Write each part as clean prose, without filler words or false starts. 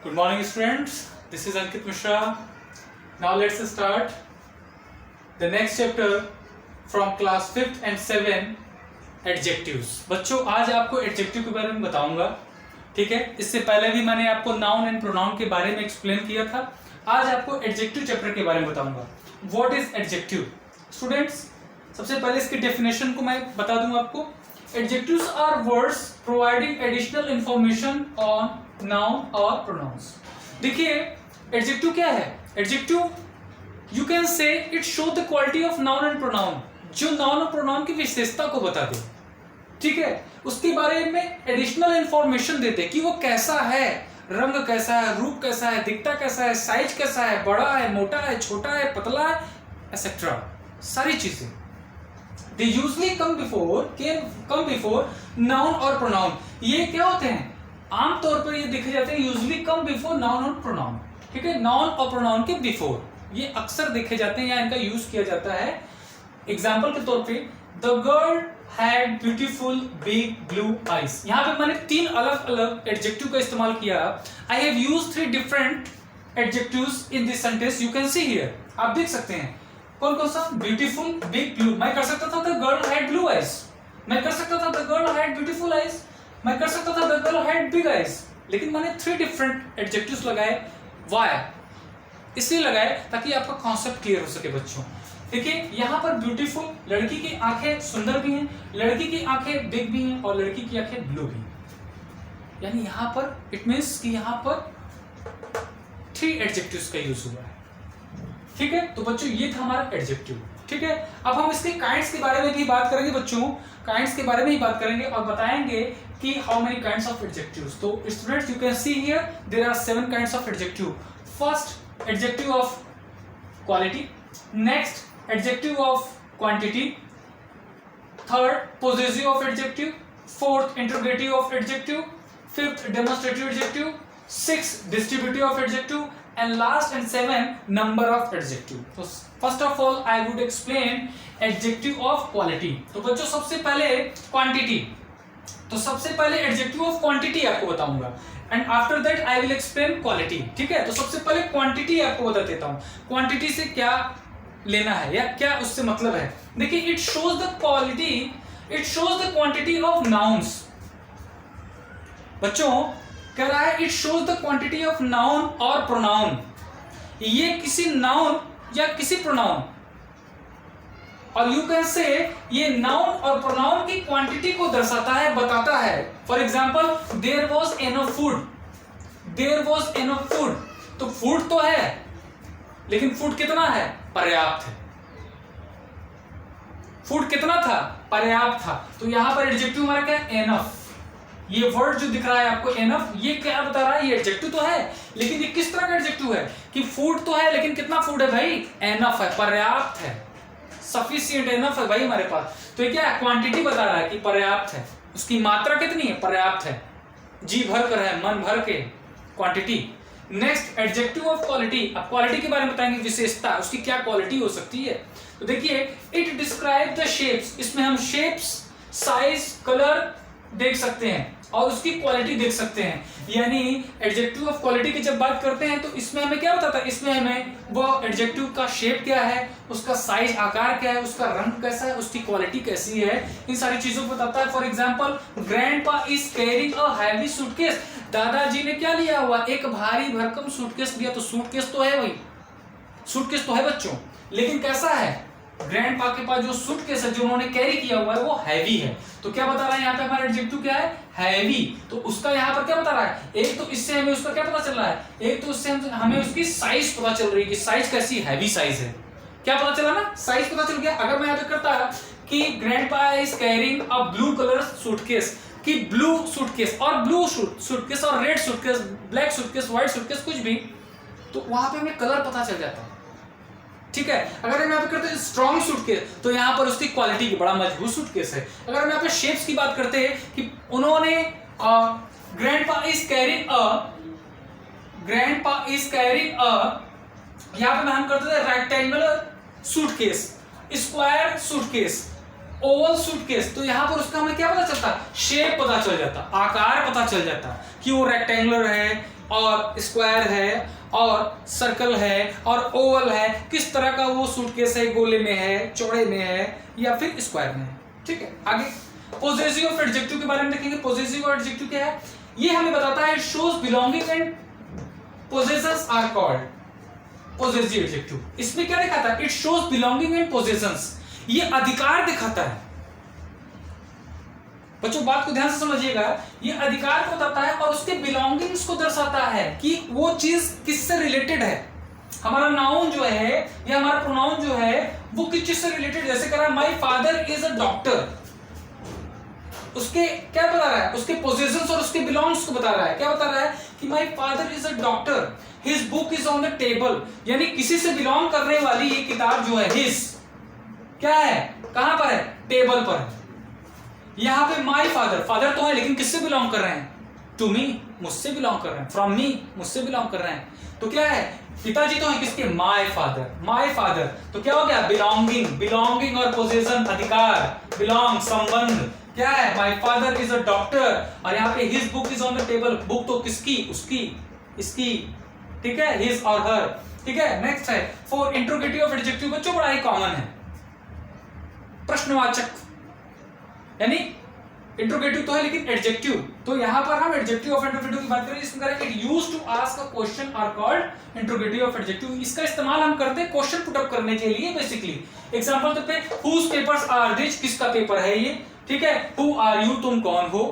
Good morning, students. This is Ankit Mishra. Now let's start the next chapter from class 5th and 7th, adjectives. बच्चों आज आपको adjective के बारे में बताऊंगा, ठीक है। इससे पहले भी मैंने आपको नाउन एंड प्रोनाउन के बारे में एक्सप्लेन किया था। आज आपको एडजेक्टिव चैप्टर के बारे में बताऊंगा। What is adjective? स्टूडेंट्स, सबसे पहले इसकी डेफिनेशन को मैं बता दूं आपको। Adjectives are words providing additional information on noun और प्रोनाउंस। देखिए एडजेक्टिव क्या है? Adjective you can say it show the quality of noun and pronoun, जो नाउन और प्रोनाउन की विशेषता को बता दे, ठीक है। उसके बारे में एडिशनल इंफॉर्मेशन देते कि वो कैसा है, रंग कैसा है, रूप कैसा है, दिखता कैसा है, साइज कैसा है, बड़ा है, मोटा है, छोटा है, पतला है, एक्सेट्रा, सारी चीजें। They usually come before noun और pronoun। ये क्या होते हैं? आमतौर पर ये देखे जाते हैं यूजली कम बिफोर नाउन और प्रोनाउन, ठीक है। नाउन और प्रोनाउन के बिफोर ये अक्सर देखे जाते हैं या इनका यूज किया जाता है। एग्जाम्पल के तौर पे the girl had beautiful big blue eyes. यहाँ पे मैंने 3 अलग अलग एडजेक्टिव का इस्तेमाल किया। I have used 3 different adjectives in this sentence, you can see here. आप देख सकते हैं कौन कौन सा? Beautiful, big, blue. मैं कर सकता था the girl had blue eyes, मैं कर सकता था the girl had beautiful eyes, मैं कर सकता था the girl had big eyes, लेकिन मैंने 3 डिफरेंट एडजेक्टिव्स लगाए। व्हाई? इसलिए लगाए ताकि आपका कॉन्सेप्ट क्लियर हो सके बच्चों। देखिए यहाँ पर ब्यूटीफुल, लड़की की आंखें सुंदर भी हैं, लड़की की आंखें बिग भी हैं और लड़की की आंखें ब्लू भी हैं। यानी यहाँ पर इट मींस कि यहाँ पर 3 एडजेक्टिव्स का यूज हुआ है, ठीक है। तो बच्चों ये था हमारा एडजेक्टिव, ठीक है। अब हम इसके काइंड्स के बारे में भी बात करेंगे बच्चों, काइंड्स के बारे में ही बात करेंगे और बताएंगे कि how many kinds of adjectives. तो students you can see here there are 7 kinds of adjective. First adjective of quality, next adjective of quantity, third possessive of adjective, fourth interrogative of adjective, fifth demonstrative adjective, sixth distributive of adjective, and last and 7 number of adjective। तो first of all I would explain adjective of quality। तो बच्चों सबसे पहले quantity, तो सबसे पहले adjective of quantity आपको बताऊंगा and after that I will explain quality, ठीक है। तो सबसे पहले quantity आपको बता देता हूं। quantity से क्या लेना है या क्या उससे मतलब है। देखिए it shows the quality, it shows the quantity of nouns। बच्चों कह रहा है it shows the quantity of noun और प्रोनाउन। ये किसी नाउन या किसी प्रोनाउन, और यू कैन से ये नाउन और प्रोनाउन की क्वांटिटी को दर्शाता है, बताता है। For example there was enough food, there was enough food. तो फूड तो है लेकिन फूड कितना है? पर्याप्त है। फूड कितना था? पर्याप्त था। तो यहां पर एडजेक्टिव हमारा क्या है? एनफ। ये वर्ड जो दिख रहा है आपको एनफ, ये क्या बता रहा है? ये एडजेक्टिव तो है लेकिन ये किस तरह का एडजेक्टिव है कि फूड तो है लेकिन कितना फूड है भाई? एनफ है, पर्याप्त है, सफिशिएंट एनफ है भाई हमारे पास। तो ये क्या है? क्वांटिटी बता रहा है कि पर्याप्त है। उसकी मात्रा कितनी है? पर्याप्त है, जी भर कर है, मन भर के, quantity. Next adjective of quality. अब क्वालिटी के बारे में बताएंगे, विशेषता, उसकी क्या क्वालिटी हो सकती है। तो देखिए इट डिस्क्राइब द शेप्स। इसमें हम शेप्स, साइज, कलर देख सकते हैं और उसकी क्वालिटी देख सकते हैं। यानी एडजेक्टिव ऑफ क्वालिटी की जब बात करते हैं तो इसमें हमें क्या बताता है? इसमें हमें वो एडजेक्टिव का शेप क्या है, उसका साइज, आकार क्या है, उसका रंग कैसा है, उसकी क्वालिटी कैसी है, इन सारी चीजों को बताता है। For example grandpa is carrying a heavy suitcase. दादाजी ने क्या लिया हुआ? एक भारी भरकम सूटकेस लिया। तो सूटकेस तो है भाई, सूटकेस तो है बच्चों, लेकिन कैसा है? ग्रैंडपा के पास जो सूटकेस है जो उन्होंने कैरी किया हुआ है वो हैवी है। तो क्या बता रहा है यहाँ पे हमारा एडजेक्टिव क्या है? हैवी। तो उसका यहाँ पर क्या बता रहा है? एक तो इससे हमें उसका क्या पता चल रहा है? एक तो इससे हमें उसकी साइज पता चल रही है कि साइज कैसी, हैवी साइज है। क्या पता चला ना? साइज पता चल गया। अगर मैं यहाँ पे करता कि grandpa is carrying a blue colour suitcase, कि ब्लू सूटकेस और ब्लू सूटकेस और red suitcase, black suitcase, white suitcase, कुछ भी, तो वहां पे हमें कलर पता चल जाता है, ठीक है। अगर हम यहाँ पे करते हैं स्ट्रॉन्ग सूटकेस तो यहाँ पर उसकी क्वालिटी की बड़ा मजबूत सूटकेस है। अगर हम यहाँ पे शेप्स की बात करते हैं कि उन्होंने ग्रैंडपा इज कैरिंग अ, यहाँ पे हम करते थे rectangular suitcase, square suitcase, Oval suitcase, तो यहाँ पर उसका हमें क्या पता चलता, शेप पता चल जाता, आकार पता चल जाता कि वो रेक्टेंगुलर है और स्क्वायर है और सर्कल है और ओवल है, किस तरह का वो सूटकेस है, गोले में है, चौड़े में है या फिर स्क्वायर में है। ठीक है, आगे पोजेसिव ऑफ एडजेक्टिव के बारे में देखेंगे। पोजेसिव ऑफ एडजेक्टिव क्या है, ये हमें बताता है shows belonging and possessions are called possessive adjective. इसमें क्या दिखाता है, it shows belonging and possessions, ये अधिकार दिखाता है। बच्चों बात को ध्यान से समझिएगा, ये अधिकार को बताता है और उसके बिलोंगिंग्स को दर्शाता है कि वो चीज किससे रिलेटेड है। हमारा नाउन जो है या हमारा प्रोनाउन जो है वो किस चीज से रिलेटेड, जैसे कह रहा है my father is a doctor, उसके क्या बता रहा है, उसके पोजेशंस और उसके बिलोंग्स को बता रहा है। क्या बता रहा है कि my father is a doctor, his book is on the table, यानी किसी से बिलोंग करने वाली ये किताब जो है, हिज क्या है, कहां पर है, टेबल पर है। यहां पे माय फादर, फादर तो है लेकिन किससे बिलोंग कर रहे हैं, टू मी, मुझसे बिलोंग कर रहे हैं, फ्रॉम मी, मुझसे बिलोंग कर रहे हैं। तो क्या है, पिताजी तो है किसके, माय फादर, माय फादर, तो क्या हो गया, बिलोंगिंग, बिलोंगिंग और पोजीशन अधिकार, बिलोंग संबंध, क्या है, my father is a doctor और यहाँ पे his book is on the table, book तो किसकी, उसकी, इसकी, ठीक है, हिज और हर। ठीक है, नेक्स्ट है फॉर इंट्रोगेटिव ऑफ एडजेक्टिव, बच्चों बड़ा ही कॉमन है, प्रश्नवाचक, यानी इंट्रोगेटिव तो है लेकिन एडजेक्टिव, तो यहां पर हम एडजेक्टिव ऑफ इंट्रोगेटिव की बात करें, इसमें करें it used to ask a question are called interrogative of adjective. इसका इस्तेमाल हम करते हैं क्वेश्चन पुट अप करने के लिए बेसिकली। एग्जांपल देते हैं, हुज पेपर्स आर दिस, किसका पेपर है ये, ठीक है, हु आर यू, तुम कौन हो,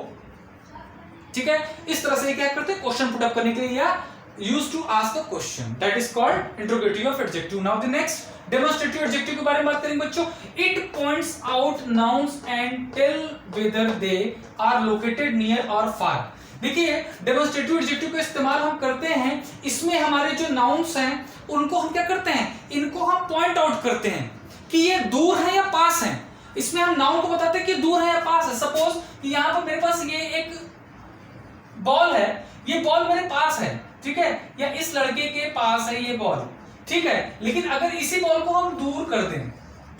ठीक है, इस तरह से क्या करते हैं, क्वेश्चन पुट अप करने के लिए या used to ask a question, that is called interrogative of adjective. Now the next demonstrative adjective के बारे में बात करेंगे बच्चों। It points out nouns and tell whether they are located near और फार। देखिए डेमोन्स्ट्रेटिव एडजेक्टिव का इस्तेमाल हम करते हैं, इसमें हमारे जो नाउन्स हैं उनको हम क्या करते हैं, इनको हम पॉइंट आउट करते हैं कि ये दूर है या पास है। इसमें हम नाउन को बताते हैं कि दूर है या पास है। सपोज कि यहां पर मेरे पास ये एक बॉल है, ये बॉल मेरे पास है, ठीक है, या इस लड़के के पास है ये बॉल, ठीक है, लेकिन अगर इसी बॉल को हम दूर कर दें,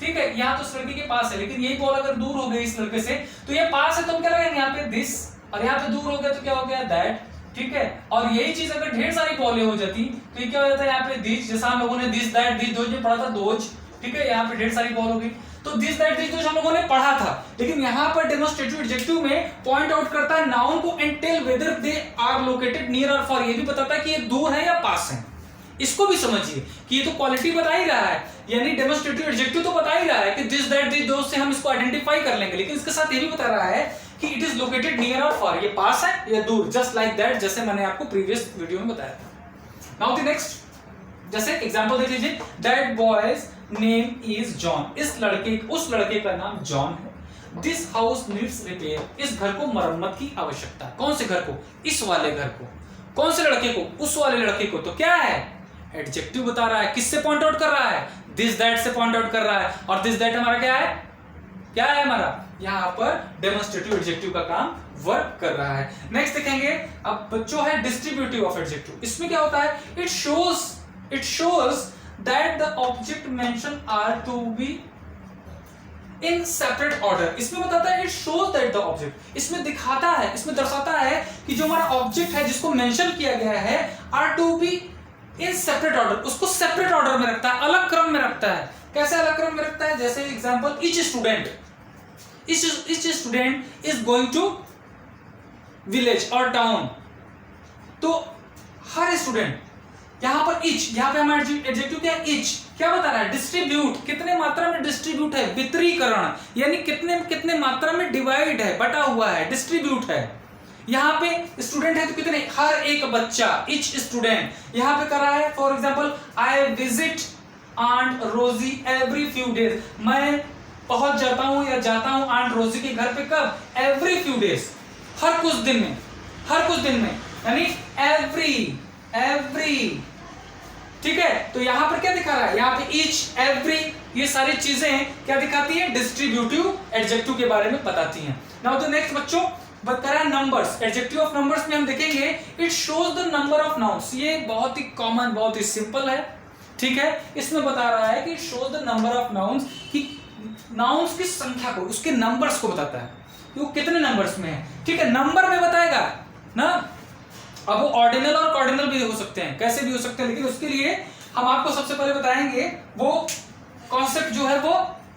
ठीक है, यहाँ तो इस लड़के के पास है लेकिन यही बॉल अगर दूर हो गई इस लड़के से, तो ये पास है तो हम क्या लगाएंगे यहाँ पे दिस, और यहाँ पे दूर हो गया तो क्या हो गया दैट, ठीक है। और यही चीज अगर ढेर सारी बॉलें हो जाती तो ये क्या हो जाता है, यहाँ पे दिस, जैसा हम लोगों ने दिस दैट दिस दोज में पढ़ा था, दोज, ठीक है, यहाँ पे ढेर सारी बॉल हो गई, तो दिस दैट दिस दोज हम लोगों ने पढ़ा था। लेकिन यहाँ पर डेमोन्स्ट्रेटिव एडजेक्टिव में पॉइंट आउट करता है नाउन को and tell whether they are located near और फार, ये भी बताता है कि ये दूर है या पास है। इसको भी समझिए कि ये तो क्वालिटी बता ही रहा है, यानी डेमोन्स्ट्रेटिव एडजेक्टिव तो बता ही रहा है कि दिस दैट दिस दोज से हम इसको आइडेंटिफाई कर लेंगे, लेकिन इसके साथ ये भी बता रहा है कि इट इज लोकेटेड नियर और फार, ये पास है या दूर, जस्ट लाइक दैट, जैसे मैंने आपको प्रीवियस वीडियो में बताया था। नाउ द नेक्स्ट, जैसे एग्जांपल देख लीजिए, that boys name is John, इस लड़के, उस लड़के का नाम जॉन है। दिस हाउस नीड्स रिपेयर, इस घर को मरम्मत की आवश्यकता है। कौन से घर को, इस वाले घर को, कौन से लड़के को, उस वाले लड़के को, तो क्या है, एडजेक्टिव बता रहा है, किससे पॉइंट आउट कर रहा है, दिस दैट से पॉइंट आउट कर रहा है, और दिस दैट हमारा क्या है, क्या है हमारा, यहां पर डेमोन्स्ट्रेटिव एडजेक्टिव का काम वर्क कर रहा है। नेक्स्ट देखेंगे अब बच्चों है डिस्ट्रीब्यूटिव ऑफ एडजेक्टिव। इसमें क्या होता है, it shows that the object mention are to be in separate order. इसमें बताता है it shows that the object, इसमें दिखाता है, इसमें दर्शाता है कि जो हमारा ऑब्जेक्ट है जिसको मेंशन किया गया है are to be in separate order, उसको सेपरेट ऑर्डर में रखता है, अलग क्रम में रखता है। कैसे अलग क्रम में रखता है, जैसे example, each student is going to village और टाउन, तो हर स्टूडेंट, यहां पर ईच, यहां पे हमारा एडजेक्टिव क्या है, ईच, क्या बता रहा है, डिस्ट्रीब्यूट, कितने मात्रा में डिस्ट्रीब्यूट है, वितरीकरण, यानी कितने मात्रा में डिवाइड है, बटा हुआ है, डिस्ट्रीब्यूट है। यहां पे स्टूडेंट है तो कितने, हर एक बच्चा, ईच स्टूडेंट। यहां पे कर रहा है for example, I visit aunt Rosie every few days, मैं पहुंच जाता हूं या जाता हूं आंट रोजी के घर पे, कब, एवरी फ्यू डेज, हर कुछ दिन में, हर कुछ दिन में, यानी एवरी, ठीक है। तो यहां पर क्या दिखा रहा है, यहां पे ईच, एवरी, ये सारी चीजें क्या दिखाती है, डिस्ट्रीब्यूटिव एडजेक्टिव के बारे में बताती हैं। नाउ द नेक्स्ट बच्चों बता रहा है नंबर्स। एडजेक्टिव ऑफ नंबर्स में हम देखेंगे it shows the number of nouns, ये बहुत ही कॉमन, बहुत ही सिंपल है, ठीक है। इसमें बता रहा है कि it shows the number of nouns, कि नाउन्स की संख्या को, उसके नंबर्स को बताता है कि वो कितने नंबर्स में है, ठीक है, नंबर में बताएगा ना। अब वो ऑर्डिनल और कार्डिनल भी हो सकते हैं, कैसे भी हो सकते हैं, लेकिन उसके लिए हम आपको सबसे पहले बताएंगे वो कॉन्सेप्ट जो है वो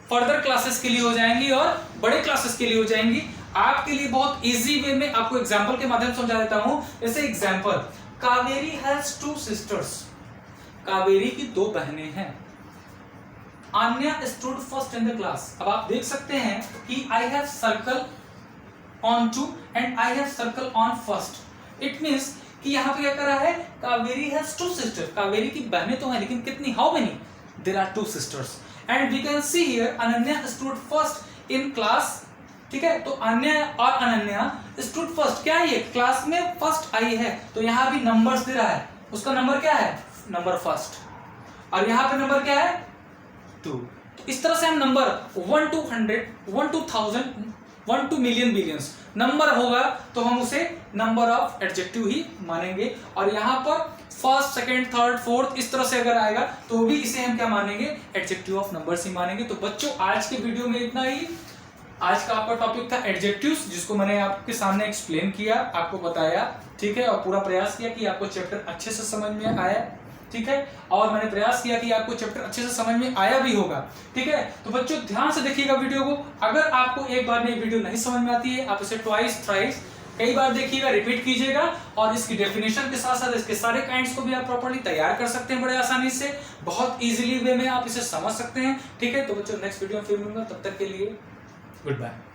फर्दर क्लासेस के लिए हो जाएंगी और बड़े क्लासेस के लिए हो जाएंगी। आपके लिए बहुत इजी वे में आपको एग्जांपल के माध्यम से समझा देता हूं। जैसे example, Kaveri has 2 sisters, Kaveri की 2 बहनें हैं। Anya stood first in the class. अब आप देख सकते हैं कि I have circle on 2 and I have circle on first. It means कि यहां पे क्या कर रहा है, कावेरी हैज 2 सिस्टर्स, कावेरी की बहनें तो हैं लेकिन कितनी, how many, there are 2 sisters and we can see here Ananya stood first in class, ठीक है। तो अन्य और अनन्या स्टूड फर्स्ट, क्या है ये, क्लास में फर्स्ट आई है, तो यहां भी नंबर्स दे रहा है, उसका नंबर क्या है, नंबर फर्स्ट, और यहां पे नंबर क्या है 2। तो इस तरह से हम number 1 to 100, 1 to 1000, 1 to million billions number होगा तो हम उसे नंबर ऑफ एडजेक्टिव ही मानेंगे। और यहाँ पर फर्स्ट, सेकंड, थर्ड, फोर्थ इस तरह से अगर आएगा तो भी इसे हम क्या मानेंगे, एडजेक्टिव ऑफ नंबर्स ही मानेंगे। तो बच्चों आज के वीडियो में इतना ही। आज का आपका टॉपिक था एडजेक्टिव्स, जिसको मैंने आपके सामने एक्सप्लेन किया, आपको बताया, ठीक है, और पूरा प्रयास किया कि आपको चैप्टर अच्छे से समझ में आया, ठीक है, और मैंने प्रयास किया कि आपको चैप्टर अच्छे से समझ में आया भी होगा, ठीक है। तो बच्चों ध्यान से देखिएगा वीडियो को। अगर आपको एक बार में वीडियो नहीं समझ में आती है, आप इसे ट्वाइस, थ्राइस, कई बार देखिएगा, रिपीट कीजिएगा, और इसकी डेफिनेशन के साथ साथ इसके सारे काइंड्स को भी आप प्रॉपर्ली तैयार कर सकते हैं बड़े आसानी से, बहुत इजीली वे में आप इसे समझ सकते हैं, ठीक है। तो बच्चों नेक्स्ट वीडियो में फिर मिलूंगा, तब तक के लिए गुड बाय।